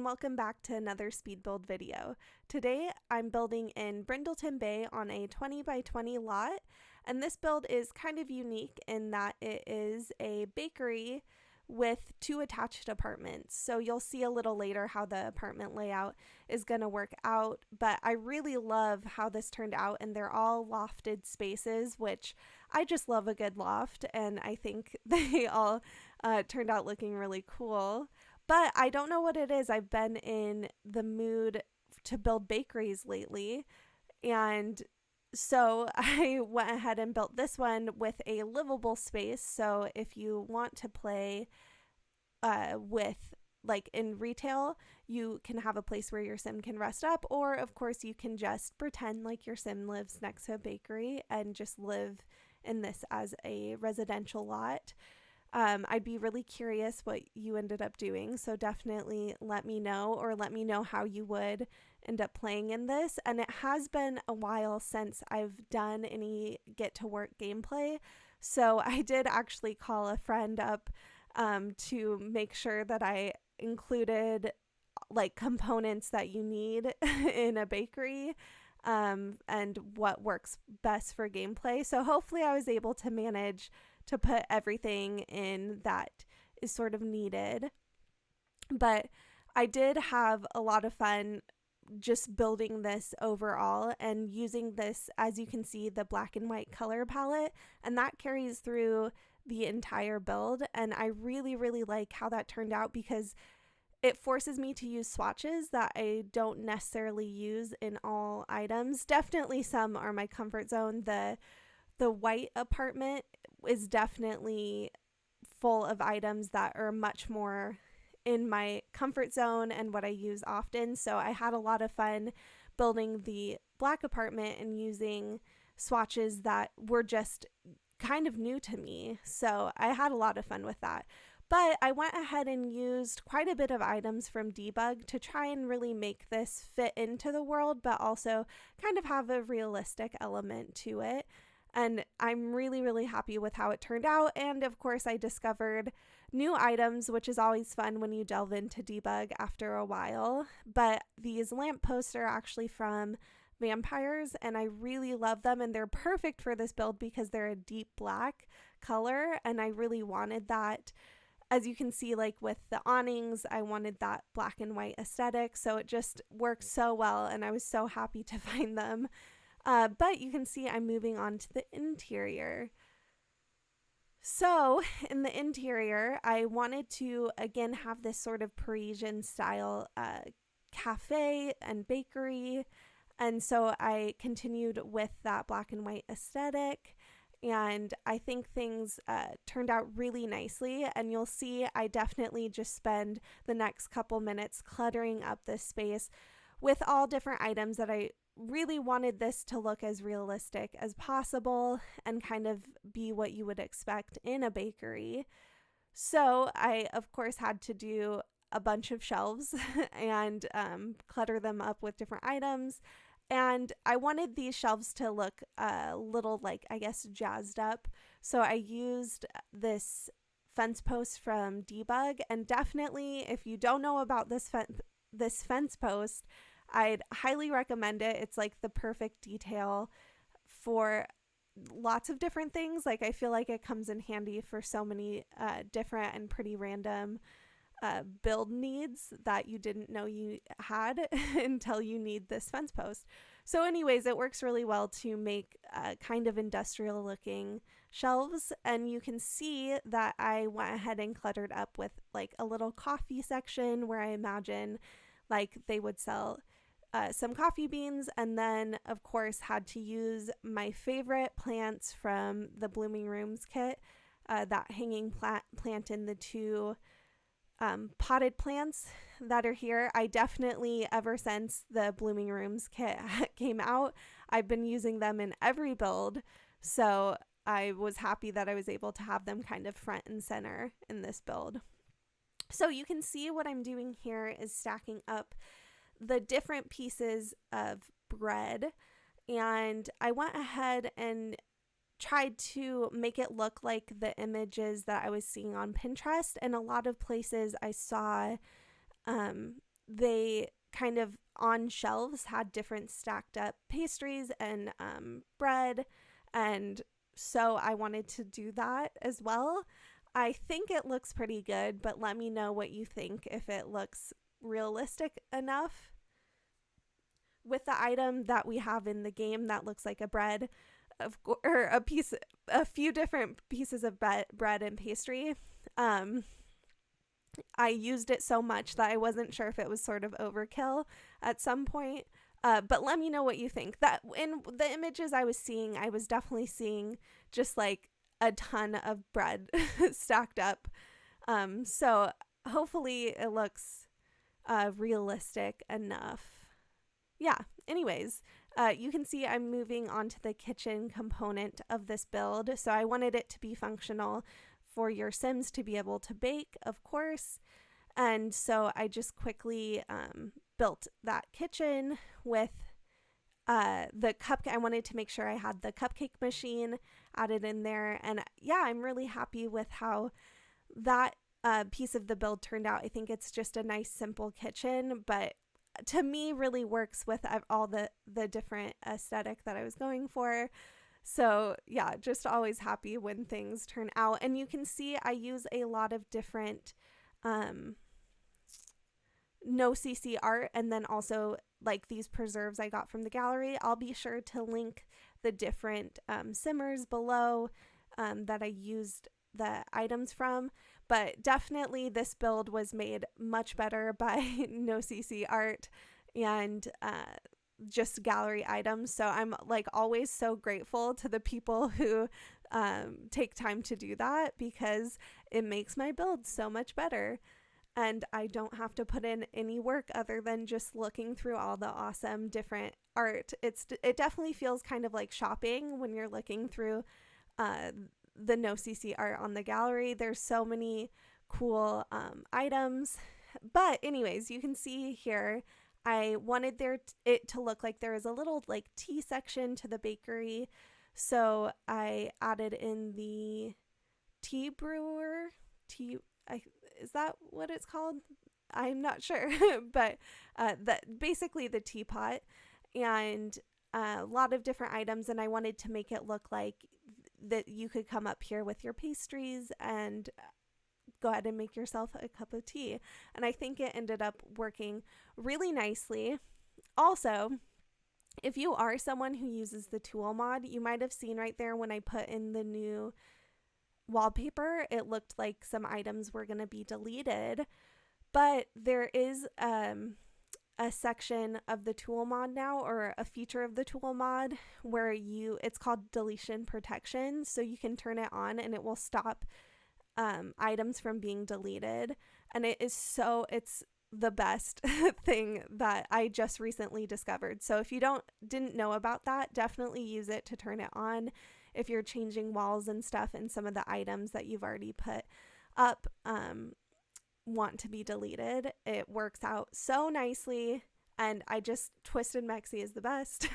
welcome back to another Speedbuild video. Today I'm building in Brindleton Bay on a 20 by 20 lot, and this build is kind of unique in that it is a bakery with two attached apartments. So you'll see a little later how the apartment layout is going to work out, but I really love how this turned out, and they're all lofted spaces, which I just love a good loft, and I think they all turned out looking really cool. But I don't know what it is. I've been in the mood to build bakeries lately, and so I went ahead and built this one with a livable space. So if you want to play with like in retail, you can have a place where your sim can rest up, or of course you can just pretend like your sim lives next to a bakery and just live in this as a residential lot. I'd be really curious what you ended up doing, so definitely let me know, or let me know how you would end up playing in this. And it has been a while since I've done any get to work gameplay, so I did actually call a friend up to make sure that I included like components that you need in a bakery and what works best for gameplay. So hopefully I was able to manage to put everything in that is sort of needed. But I did have a lot of fun just building this overall and using this, as you can see, the black and white color palette, and that carries through the entire build. And I really, really like how that turned out because it forces me to use swatches that I don't necessarily use in all items. Definitely some are my comfort zone. The white apartment is definitely full of items that are much more in my comfort zone and what I use often. So I had a lot of fun building the black apartment and using swatches that were just kind of new to me. So I had a lot of fun with that. But I went ahead and used quite a bit of items from Debug to try and really make this fit into the world, but also kind of have a realistic element to it. And I'm really, really happy with how it turned out. And of course, I discovered new items, which is always fun when you delve into Debug after a while. But these lampposts are actually from vampires, and I really love them. And they're perfect for this build because they're a deep black color. And I really wanted that. As you can see, like with the awnings, I wanted that black and white aesthetic. So it just worked so well. And I was so happy to find them. But you can see I'm moving on to the interior. So in the interior, I wanted to, again, have this sort of Parisian style cafe and bakery. And so I continued with that black and white aesthetic. And I think things turned out really nicely. And you'll see I definitely just spend the next couple minutes cluttering up this space with all different items that I really wanted this to look as realistic as possible and kind of be what you would expect in a bakery. So I, of course, had to do a bunch of shelves and clutter them up with different items. And I wanted these shelves to look a little like, I guess, jazzed up. So I used this fence post from Debug. And definitely, if you don't know about this fence post, I'd highly recommend it. It's like the perfect detail for lots of different things. Like I feel like it comes in handy for so many different and pretty random build needs that you didn't know you had until you need this fence post. So anyways, it works really well to make kind of industrial looking shelves. And you can see that I went ahead and cluttered up with like a little coffee section where I imagine like they would sell some coffee beans, and then of course had to use my plants from the Blooming Rooms kit, that hanging plant in the two potted plants that are here. I definitely, ever since the Blooming Rooms kit came out, I've been using them in every build, so I was happy that I was able to have them kind of front and center in this build. So you can see what I'm doing here is stacking up the different pieces of bread, and I went ahead and tried to make it look like the images that I was seeing on Pinterest. And a lot of places I saw they kind of on shelves had different stacked up pastries and bread, and so I wanted to do that as well. I think it looks pretty good, but let me know what you think, if it looks realistic enough with the item that we have in the game that looks like a bread or a few different pieces of bread and pastry. I used it so much that I wasn't sure if it was sort of overkill at some point. But let me know what you think. That in the images I was seeing, I was definitely seeing just like a ton of bread stacked up. So hopefully it looks realistic enough. Yeah, anyways, you can see I'm moving on to the kitchen component of this build. So I wanted it to be functional for your Sims to be able to bake, of course. And so I just quickly built that kitchen with the cupcake. I wanted to make sure I had the cupcake machine added in there. And yeah, I'm really happy with how that piece of the build turned out. I think it's just a nice, simple kitchen, but to me really works with all the different aesthetic that I was going for. So yeah, just always happy when things turn out. And you can see I use a lot of different NoCC art, and then also like these preserves I got from the gallery. I'll be sure to link the different simmers below that I used the items from. But definitely this build was made much better by NoCC Art and just gallery items. So I'm like always so grateful to the people who take time to do that, because it makes my build so much better. And I don't have to put in any work other than just looking through all the awesome different art. It definitely feels kind of like shopping when you're looking through the NoCC art on the gallery. There's so many cool items. But anyways, you can see here, I wanted it to look like there is a little like tea section to the bakery. So I added in the tea brewer. Is that what it's called? I'm not sure. But basically the teapot, and a lot of different items. And I wanted to make it look like that you could come up here with your pastries and go ahead and make yourself a cup of tea. And I think it ended up working really nicely. Also, if you are someone who uses the tool mod, you might have seen right there when I put in the new wallpaper, it looked like some items were going to be deleted. But there is a section of the tool mod now, or a feature of the tool mod, where it's called Deletion Protection. So you can turn it on and it will stop items from being deleted. And it's the best thing that I just recently discovered. So if you didn't know about that, definitely use it to turn it on if you're changing walls and stuff, and some of the items that you've already put up want to be deleted. It works out so nicely, and I just Twisted Mexi is the best.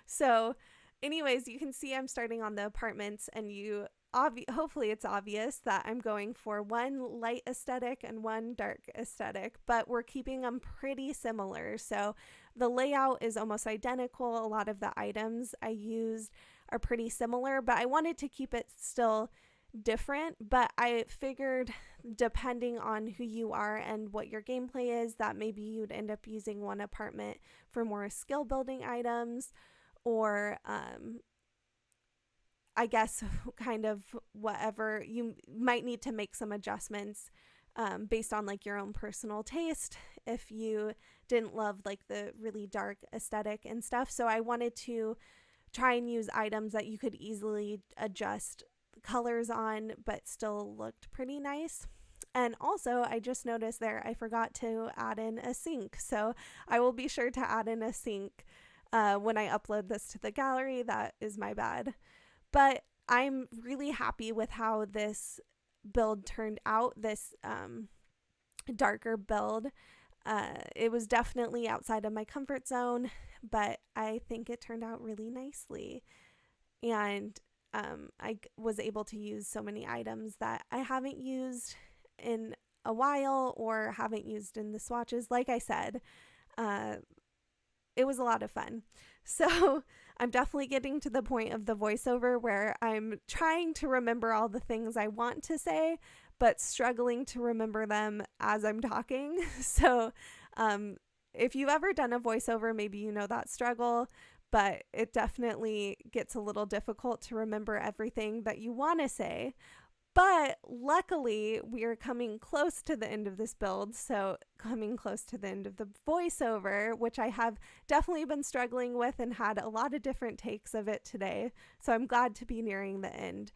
So anyways, you can see I'm starting on the apartments, and hopefully it's obvious that I'm going for one light aesthetic and one dark aesthetic, but we're keeping them pretty similar. So the layout is almost identical. A lot of the items I used are pretty similar, but I wanted to keep it still different. But I figured, depending on who you are and what your gameplay is, that maybe you'd end up using one apartment for more skill building items, or I guess kind of whatever. You might need to make some adjustments based on like your own personal taste if you didn't love like the really dark aesthetic and stuff. So I wanted to try and use items that you could easily adjust colors on but still looked pretty nice. And also, I just noticed there I forgot to add in a sink, so I will be sure to add in a sink when I upload this to the gallery. That is my bad. But I'm really happy with how this build turned out, this darker build. It was definitely outside of my comfort zone, but I think it turned out really nicely. And I was able to use so many items that I haven't used in a while or haven't used in the swatches. Like I said, it was a lot of fun. So I'm definitely getting to the point of the voiceover where I'm trying to remember all the things I want to say, but struggling to remember them as I'm talking. So if you've ever done a voiceover, maybe you know that struggle, but it definitely gets a little difficult to remember everything that you want to say. But luckily, we are coming close to the end of this build, so coming close to the end of the voiceover, which I have definitely been struggling with and had a lot of different takes of it today. So I'm glad to be nearing the end.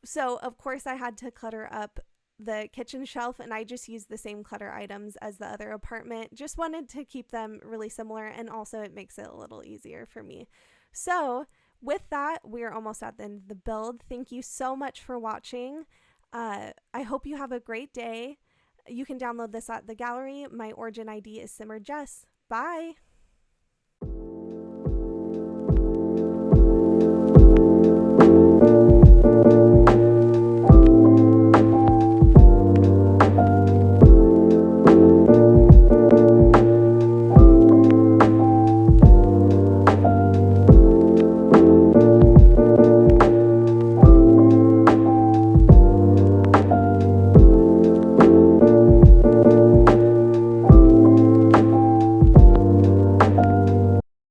So of course I had to clutter up the kitchen shelf, and I just used the same clutter items as the other apartment. Just wanted to keep them really similar, and also it makes it a little easier for me. So with that, we're almost at the end of the build. Thank you so much for watching. I hope you have a great day. You can download this at the gallery. My origin ID is SimmeredJess. Bye!